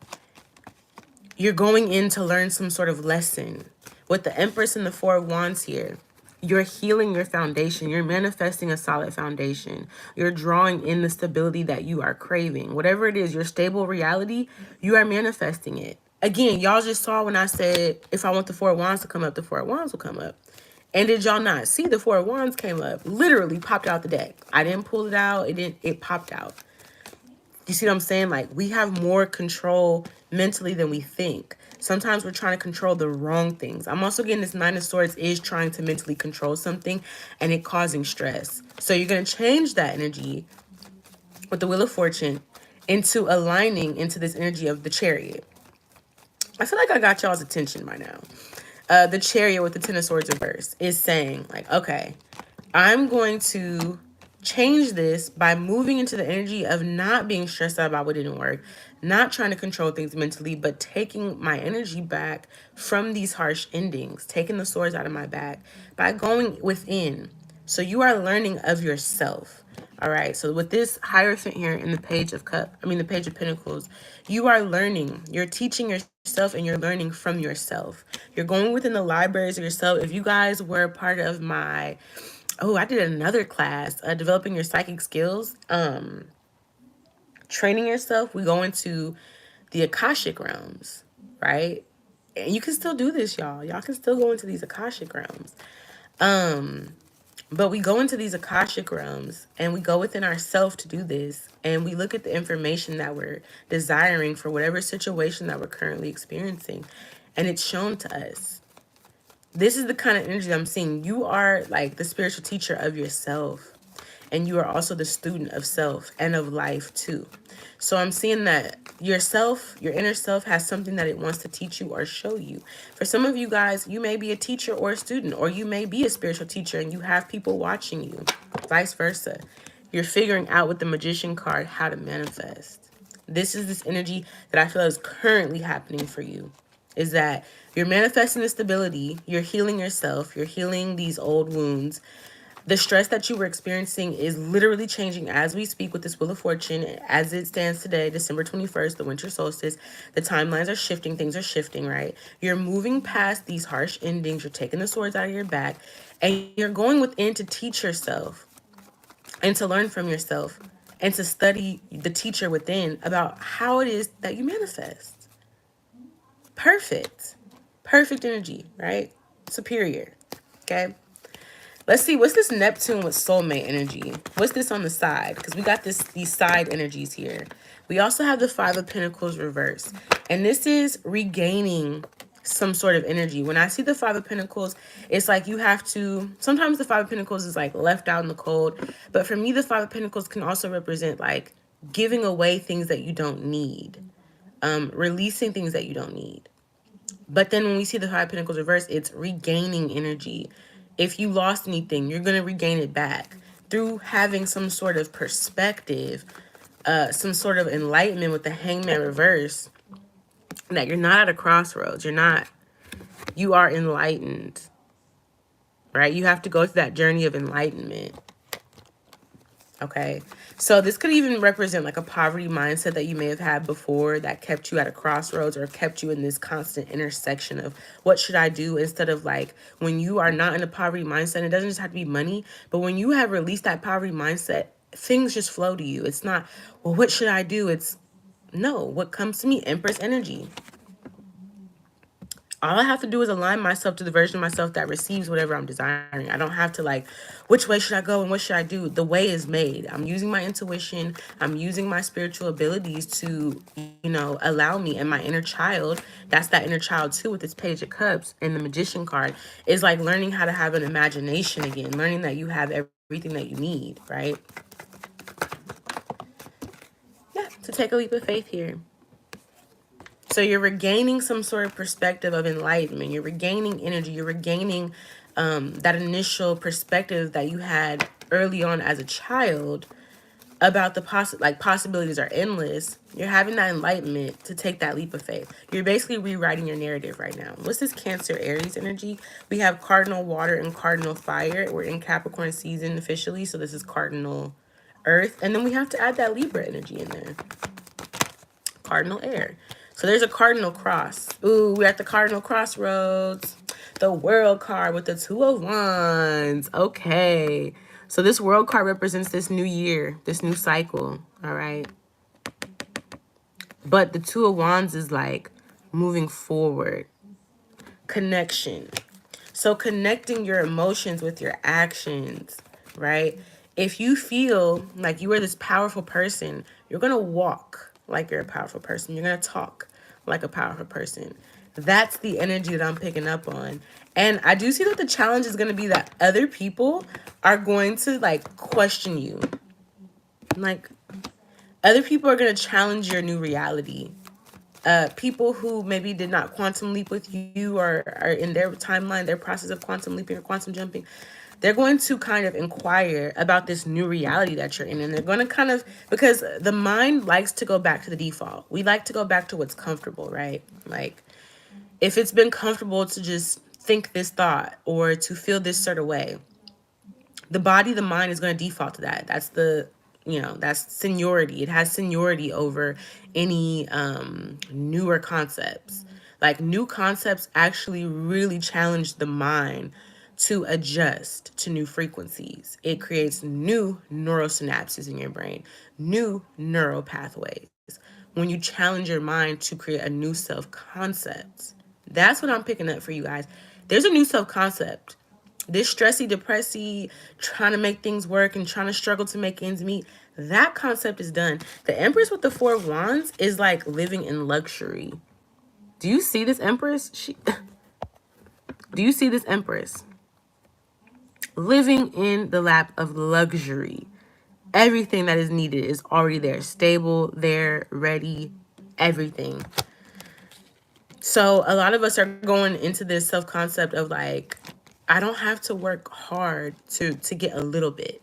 you're going in to learn some sort of lesson. With the Empress and the Four of Wands here, you're healing your foundation. You're manifesting a solid foundation. You're drawing in the stability that you are craving. Whatever it is, your stable reality, you are manifesting it. Again, y'all just saw when I said, if I want the Four of Wands to come up, the Four of Wands will come up. And did y'all not see the Four of Wands came up? Literally popped out the deck. I didn't pull it out. It popped out. You see what I'm saying? Like, we have more control mentally than we think. Sometimes we're trying to control the wrong things. I'm also getting this Nine of Swords is trying to mentally control something and it causing stress. So you're going to change that energy with the Wheel of Fortune into aligning into this energy of the Chariot. I feel like I got y'all's attention by now. The Chariot with the Ten of Swords reverse is saying, like, okay, I'm going to change this by moving into the energy of not being stressed out about what didn't work, not trying to control things mentally, but taking my energy back from these harsh endings, taking the swords out of my back by going within. So you are learning of yourself. All right. So with this Hierophant here in the Page of the Page of Pentacles, you are learning, you're teaching yourself and you're learning from yourself. You're going within the libraries of yourself. If you guys were a part of my I did another class, developing your psychic skills, training yourself. We go into the Akashic realms, right? And you can still do this, y'all. Y'all can still go into these Akashic realms. But we go into these Akashic realms and we go within ourselves to do this. And we look at the information that we're desiring for whatever situation that we're currently experiencing. And it's shown to us. This is the kind of energy I'm seeing. You are like the spiritual teacher of yourself. And you are also the student of self and of life too. So I'm seeing that yourself, your inner self has something that it wants to teach you or show you. For some of you guys, you may be a teacher or a student, or you may be a spiritual teacher and you have people watching you, vice versa. You're figuring out with the Magician card how to manifest. This is this energy that I feel is currently happening for you. Is that you're manifesting the stability, you're healing yourself, you're healing these old wounds. The stress that you were experiencing is literally changing as we speak with this Wheel of Fortune. As it stands today, December 21st, the winter solstice, the timelines are shifting, things are shifting, right? You're moving past these harsh endings, you're taking the swords out of your back, and you're going within to teach yourself and to learn from yourself and to study the teacher within about how it is that you manifest. Perfect energy, right? Superior. Okay, let's see, what's this Neptune with soulmate energy? What's this on the side? Because we got these side energies here. We also have the Five of Pentacles reverse, and this is regaining some sort of energy. When I see the Five of Pentacles, it's like you have to, sometimes the Five of Pentacles is like left out in the cold. But for me, the Five of Pentacles can also represent like giving away things that you don't need, releasing things that you don't need. But then when we see the Five of Pentacles reverse, it's regaining energy. If you lost anything, you're going to regain it back through having some sort of perspective, some sort of enlightenment with the Hangman reverse, that you're not at a crossroads. You are enlightened, right? You have to go through that journey of enlightenment. Okay, so this could even represent like a poverty mindset that you may have had before that kept you at a crossroads or kept you in this constant intersection of what should I do, instead of like when you are not in a poverty mindset, it doesn't just have to be money, but when you have released that poverty mindset, things just flow to you. It's not, well, what should I do? It's no, what comes to me, Empress energy. All I have to do is align myself to the version of myself that receives whatever I'm desiring. I don't have to like, which way should I go and what should I do? The way is made. I'm using my intuition. I'm using my spiritual abilities to, allow me, and my inner child. That's that inner child too with this Page of Cups and the Magician card is like learning how to have an imagination again, learning that you have everything that you need, right? Yeah, to take a leap of faith here. So you're regaining some sort of perspective of enlightenment. You're regaining energy. You're regaining that initial perspective that you had early on as a child about the possibilities are endless. You're having that enlightenment to take that leap of faith. You're basically rewriting your narrative right now. What's this Cancer Aries energy? We have Cardinal Water and Cardinal Fire. We're in Capricorn season officially, so this is Cardinal Earth. And then we have to add that Libra energy in there. Cardinal Air. So there's a cardinal cross. Ooh, we're at the cardinal crossroads. The World card with the Two of Wands. Okay. So this World card represents this new year, this new cycle. All right. But the Two of Wands is like moving forward. Connection. So connecting your emotions with your actions, right? If you feel like you are this powerful person, you're going to walk like you're a powerful person. You're going to talk like a powerful person. That's the energy that I'm picking up on. And I do see that the challenge is going to be that other people are going to like question you. Like other people are going to challenge your new reality. People who maybe did not quantum leap with you or are in their timeline, their process of quantum leaping or quantum jumping, they're going to kind of inquire about this new reality that you're in. And they're going to kind of, because the mind likes to go back to the default. We like to go back to what's comfortable, right? Like if it's been comfortable to just think this thought or to feel this sort of way, the body, the mind is going to default to that. That's the, that's seniority. It has seniority over any newer concepts. Like new concepts actually really challenge the mind to adjust to new frequencies. It creates new neural synapses in your brain, new neural pathways. When you challenge your mind to create a new self-concept, that's what I'm picking up for you guys. There's a new self-concept. This stressy, depressy, trying to make things work and trying to struggle to make ends meet, that concept is done. The Empress with the Four of Wands is like living in luxury. Do you see this Empress? Do you see this Empress? Living in the lap of luxury. Everything that is needed is already there. Stable, there, ready, everything. So a lot of us are going into this self-concept of like, I don't have to work hard to get a little bit.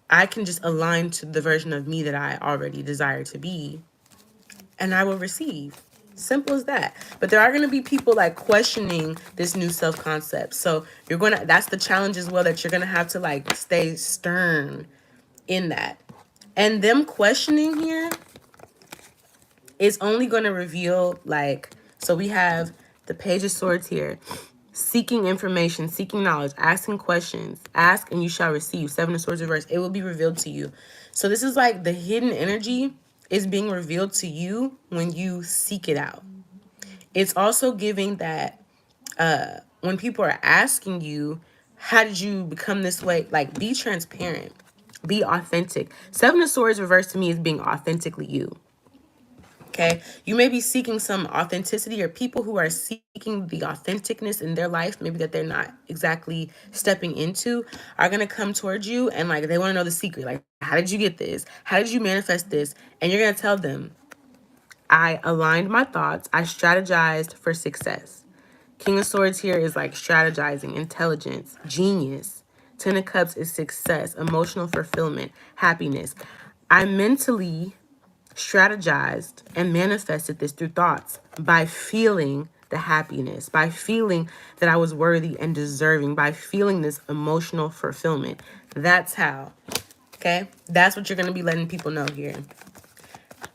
I can just align to the version of me that I already desire to be, and I will receive. Simple as that. But there are going to be people like questioning this new self-concept. So that's the challenge as well, that you're going to have to like stay stern in that. And them questioning here is only going to reveal like, so we have the Page of Swords here. Seeking information, seeking knowledge, asking questions. Ask and you shall receive. Seven of Swords reverse. It will be revealed to you. So this is like the hidden energy is being revealed to you when you seek it out. It's also giving that when people are asking you, how did you become this way? Like, be transparent. Be authentic. Seven of Swords reverse to me is being authentically you. Okay, you may be seeking some authenticity, or people who are seeking the authenticness in their life, maybe that they're not exactly stepping into, are going to come towards you and like they want to know the secret. Like, how did you get this? How did you manifest this? And you're going to tell them, I aligned my thoughts, I strategized for success. King of Swords here is like strategizing, intelligence, genius. Ten of Cups is success, emotional fulfillment, happiness. I mentally strategized and manifested this through thoughts by feeling the happiness, by feeling that I was worthy and deserving, by feeling this emotional fulfillment. That's how. Okay? That's what you're going to be letting people know here.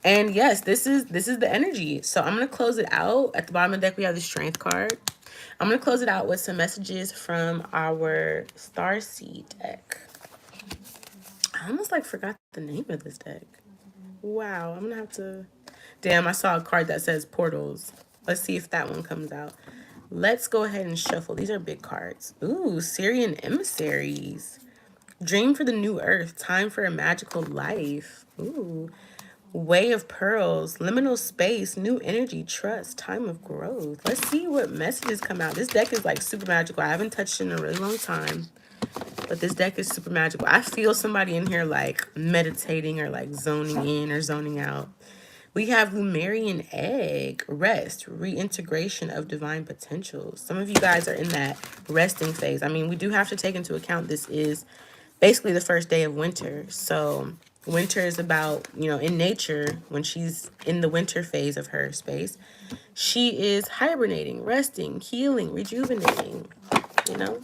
And yes, this is the energy. So I'm going to close it out. At the bottom of the deck, we have the Strength card. I'm going to close it out with some messages from our Starseed deck. I almost like forgot the name of this deck. Wow, I'm going to have to... Damn, I saw a card that says Portals. Let's see if that one comes out. Let's go ahead and shuffle. These are big cards. Ooh, Syrian Emissaries. Dream for the new earth. Time for a magical life. Ooh. Way of Pearls, liminal space, new energy, trust, time of growth. Let's see what messages come out. This deck is like super magical. I haven't touched it in a really long time, but this deck is super magical. I feel somebody in here like meditating or like zoning in or zoning out. We have Lumerian Egg, rest, reintegration of divine potentials. Some of you guys are in that resting phase. I mean, we do have to take into account this is basically the first day of winter. So winter is about, you know, in nature, when she's in the winter phase of her space, she is hibernating, resting, healing, rejuvenating, you know.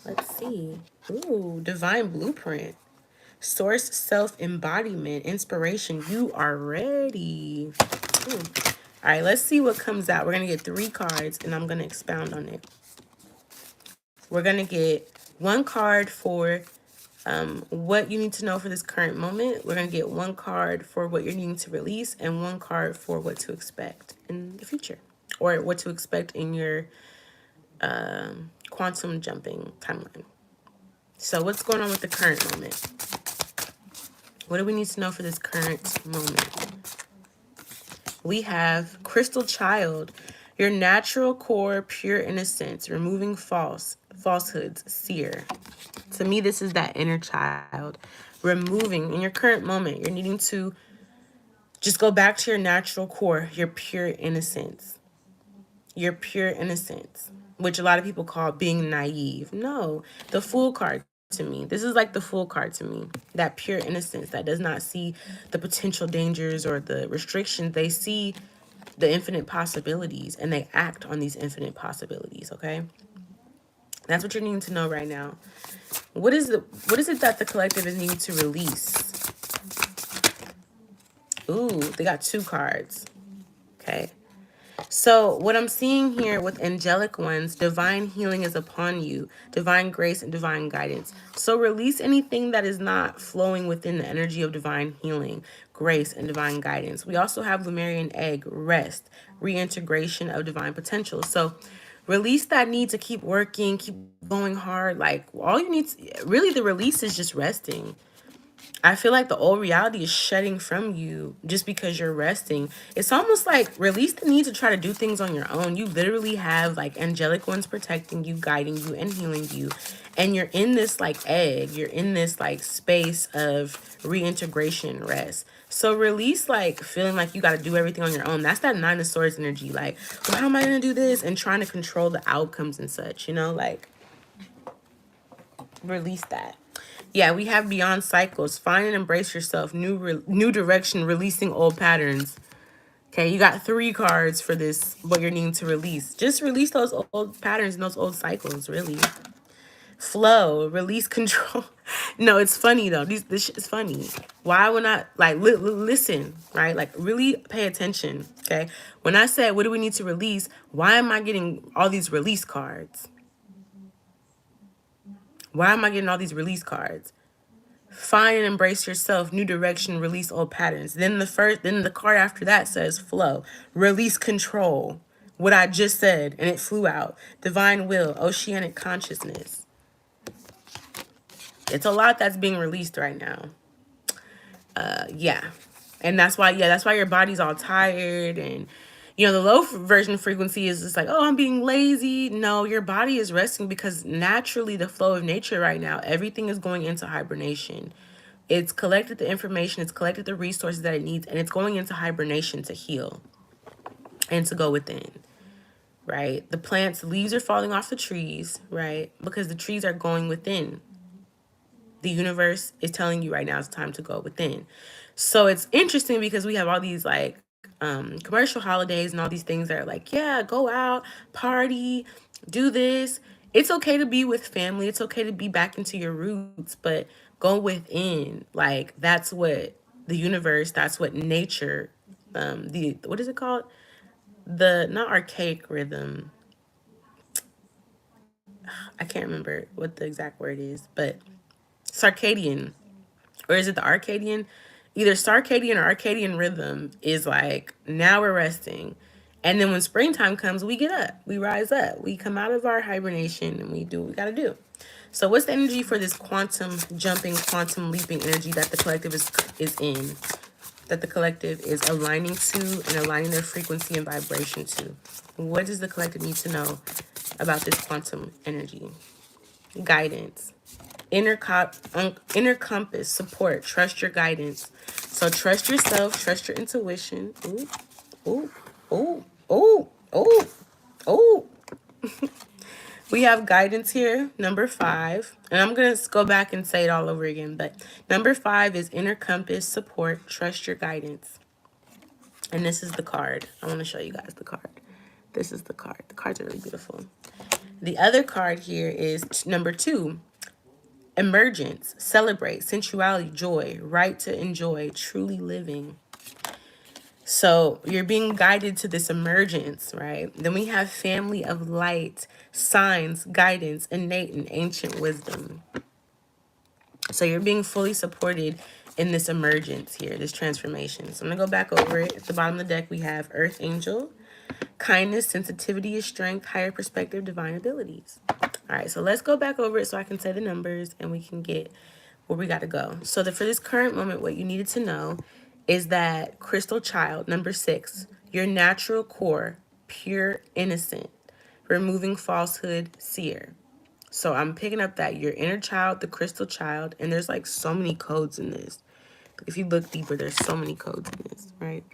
Let's see. Ooh, divine blueprint. Source self-embodiment, inspiration. You are ready. All right, let's see what comes out. We're going to get 3 cards, and I'm going to expound on it. We're going to get 1 card for what you need to know for this current moment. We're going to get 1 card for what you're needing to release, and 1 card for what to expect in the future, or what to expect in your quantum jumping timeline. So what's going on with the current moment? What do we need to know for this current moment? We have Crystal Child, your natural core, pure innocence, removing falsehoods, seer. To me, this is that inner child. Removing, in your current moment, you're needing to just go back to your natural core, your pure innocence. Your pure innocence, which a lot of people call being naive. No, the Fool card to me. This is like the Fool card to me. That pure innocence that does not see the potential dangers or the restrictions. They see the infinite possibilities and they act on these infinite possibilities, okay? That's what you're needing to know right now. What is it that the collective is needing to release? Ooh, they got 2 cards. Okay. So what I'm seeing here with angelic ones, divine healing is upon you, divine grace and divine guidance. So release anything that is not flowing within the energy of divine healing, grace, and divine guidance. We also have Lumerian Egg, rest, reintegration of divine potential. So release that need to keep working, keep going hard. Like all you need to, really the release is just resting. I feel like the old reality is shedding from you just because you're resting. It's almost like release the need to try to do things on your own. You literally have like angelic ones protecting you, guiding you, and healing you. And you're in this like egg. You're in this like space of reintegration, rest. So release like feeling like you got to do everything on your own. That's that 9 of Swords energy. Like, well, how am I going to do this? And trying to control the outcomes and such, you know, like release that. Yeah, we have beyond cycles. Find and embrace yourself. New direction, releasing old patterns. Okay, you got 3 cards for this, what you're needing to release. Just release those old patterns and those old cycles, really. Flow, release control. No, it's funny, though. This shit is funny. Why would not, like, listen, right? Like, really pay attention, okay? When I said, what do we need to release? Why am I getting all these release cards? Why am I getting all these release cards? Find and embrace yourself, new direction, release old patterns. Then the card after that says flow, release control. What I just said, and it flew out. Divine will, oceanic consciousness. It's a lot that's being released right now. Yeah. And that's why, yeah, that's why your body's all tired. And, the low version frequency is just like, oh, I'm being lazy. No, your body is resting because naturally the flow of nature right now, everything is going into hibernation. It's collected the information, it's collected the resources that it needs, and it's going into hibernation to heal and to go within, right? The plants, leaves are falling off the trees, right? Because the trees are going within. The universe is telling you right now it's time to go within. So it's interesting because we have all these like commercial holidays and all these things that are like, yeah, go out, party, do this. It's okay to be with family. It's okay to be back into your roots, but go within. Like that's what the universe, that's what nature, the what is it called? The not archaic rhythm. I can't remember what the exact word is, but circadian, or is it the Arcadian? Either circadian or Arcadian rhythm is like, now we're resting. And then when springtime comes, we get up, we rise up, we come out of our hibernation and we do what we gotta do. So what's the energy for this quantum jumping, quantum leaping energy that the collective is in? That the collective is aligning to and aligning their frequency and vibration to? What does the collective need to know about this quantum energy? Guidance. Inner compass, support, trust your guidance. So trust yourself, trust your intuition. Ooh, ooh, ooh, ooh, ooh, ooh. We have guidance here, number 5. And I'm going to go back and say it all over again. But number 5 is inner compass, support, trust your guidance. And this is the card. I want to show you guys the card. This is the card. The cards are really beautiful. The other card here is number 2. Emergence, celebrate, sensuality, joy, right to enjoy, truly living. So you're being guided to this emergence, right? Then we have family of light, signs, guidance, innate and ancient wisdom. So you're being fully supported in this emergence here, this transformation. So I'm going to go back over it. At the bottom of the deck, we have Earth Angel, kindness, sensitivity is strength, higher perspective, divine abilities. All right, so let's go back over it so I can say the numbers and we can get where we got to go. So for this current moment, what you needed to know is that crystal child, number 6, your natural core, pure, innocent, removing falsehood, seer. So I'm picking up that your inner child, the crystal child, and there's like so many codes in this. If you look deeper, there's so many codes in this, right?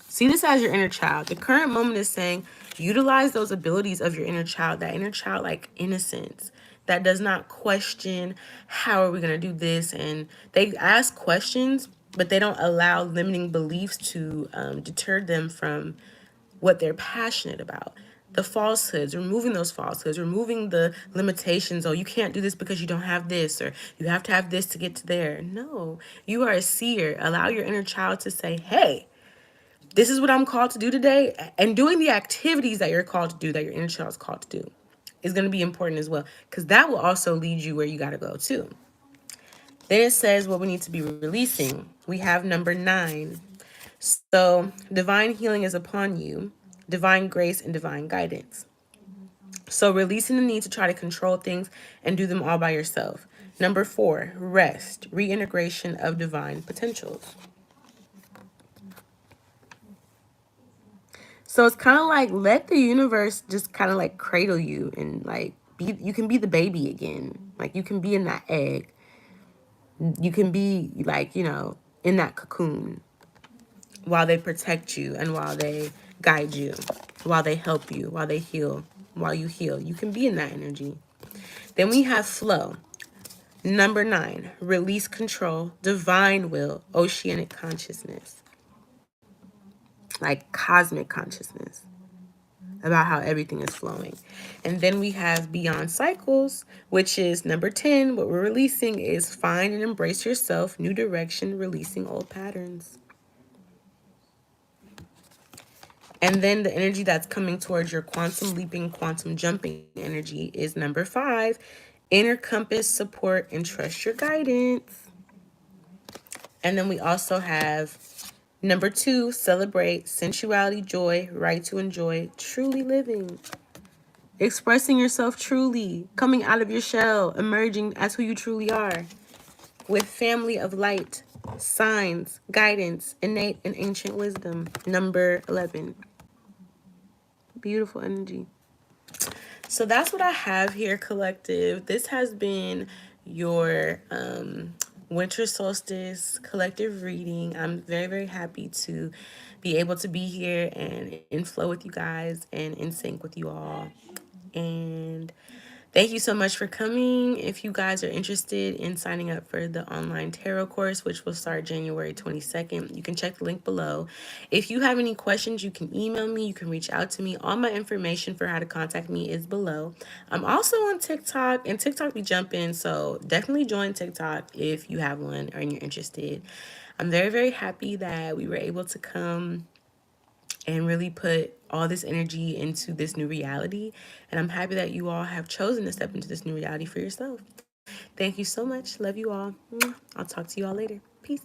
See this as your inner child. The current moment is saying utilize those abilities of your inner child, that inner child like innocence that does not question how are we going to do this. And they ask questions, but they don't allow limiting beliefs to deter them from what they're passionate about. The falsehoods, removing those falsehoods, removing the limitations. Oh, you can't do this because you don't have this, or you have to have this to get to there. No, you are a seer. Allow your inner child to say, hey, this is what I'm called to do today. And doing the activities that you're called to do, that your inner child is called to do, is going to be important as well. Because that will also lead you where you got to go too. Then it says what we need to be releasing. We have number 9. So divine healing is upon you, divine grace and divine guidance. So releasing the need to try to control things and do them all by yourself. Number 4, rest, reintegration of divine potentials. So it's kind of like let the universe just kind of like cradle you and like you can be the baby again. Like you can be in that egg. You can be like, in that cocoon while they protect you and while they guide you, while they help you, while they heal, while you heal. You can be in that energy. Then we have flow. Number 9, release control, divine will, oceanic consciousness. Like cosmic consciousness about how everything is flowing. And then we have beyond cycles, which is number 10. What we're releasing is find and embrace yourself, new direction, releasing old patterns. And then the energy that's coming towards your quantum leaping, quantum jumping energy is number 5, inner compass, support, and trust your guidance. And then we also have number 2, celebrate, sensuality, joy, right to enjoy, truly living. Expressing yourself truly, coming out of your shell, emerging as who you truly are. With family of light, Signs, guidance, innate and ancient wisdom. Number 11. Beautiful energy. So that's what I have here, collective. This has been your winter solstice collective reading. I'm very, very happy to be able to be here and in flow with you guys and in sync with you all. And thank you so much for coming. If you guys are interested in signing up for the online tarot course, which will start January 22nd, you can check the link below. If you have any questions, you can email me, you can reach out to me. All my information for how to contact me is below. I'm also on TikTok, and TikTok be jumping, so definitely join TikTok if you have one or you're interested. I'm very, very happy that we were able to come and really put all this energy into this new reality. And I'm happy that you all have chosen to step into this new reality for yourself. Thank you so much. Love you all. I'll talk to you all later. Peace.